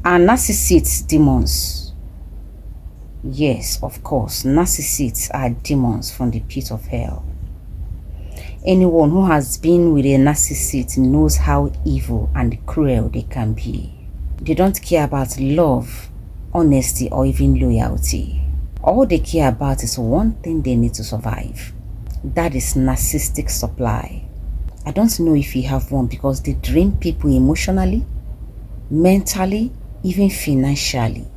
Are narcissists demons? Yes, of course, narcissists are demons from the pit of hell. Anyone who has been with a narcissist knows how evil and cruel they can be. They don't care about love, honesty, or even loyalty. All they care about is one thing they need to survive. That is narcissistic supply. I don't know if you have one because they drain people emotionally, mentally, even financially.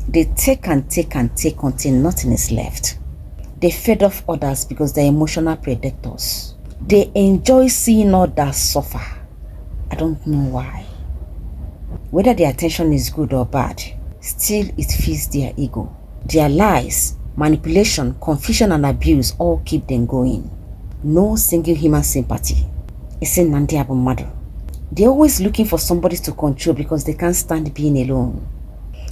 They take and take and take until nothing is left. They fed off others because they're emotional predators. They enjoy seeing others suffer. I don't know why. Whether the attention is good or bad, still it feeds their ego. Their lies, manipulation, confusion and abuse all keep them going. No single human sympathy. They're always looking for somebody to control because they can't stand being alone.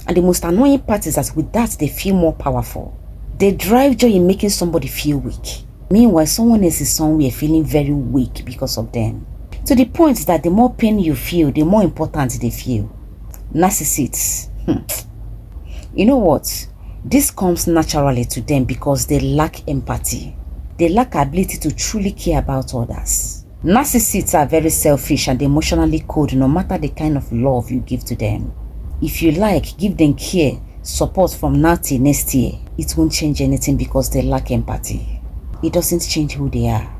And the most annoying part is that with that they feel more powerful. They drive joy in making somebody feel weak. Meanwhile, someone else is somewhere feeling very weak because of them. To the point that the more pain you feel, the more important they feel. Narcissists. You know what? This comes naturally to them because they lack empathy. They lack ability to truly care about others. Narcissists are very selfish and emotionally cold no matter the kind of love you give to them. If you like, give them care, support from now till next year. It won't change anything because they lack empathy. It doesn't change who they are.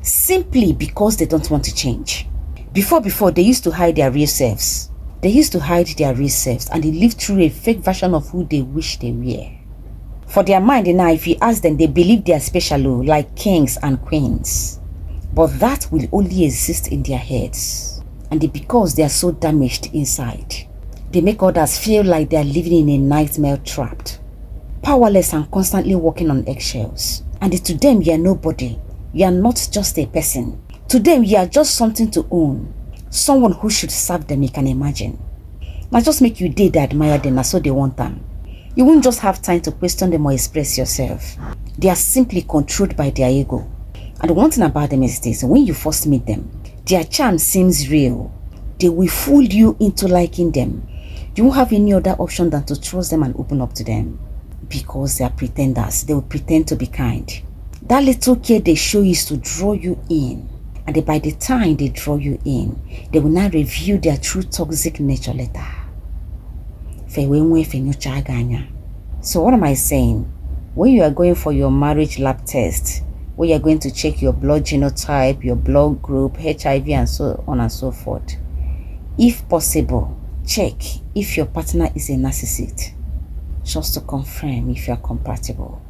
Simply because they don't want to change. Before, they used to hide their real selves. They used to hide their real selves and they lived through a fake version of who they wish they were. For their mind now, if you ask them, they believe they are special, like kings and queens. But that will only exist in their heads. And because they are so damaged inside, they make others feel like they are living in a nightmare trapped, powerless and constantly walking on eggshells. And to them, you are nobody. You are not just a person. To them, you are just something to own. Someone who should serve them, you can imagine. Now just make you they admire them, that's so they want them. You won't just have time to question them or express yourself. They are simply controlled by their ego. And one thing about them is this: when you first meet them, their charm seems real. They will fool you into liking them. You won't have any other option than to trust them and open up to them. Because they are pretenders, they will pretend to be kind. That little care they show is to draw you in. And by the time they draw you in, they will now reveal their true toxic nature later. So what am I saying? When you are going for your marriage lab test, where you are going to check your blood genotype, your blood group, HIV and so on and so forth, if possible, check if your partner is a narcissist, just to confirm if you are compatible.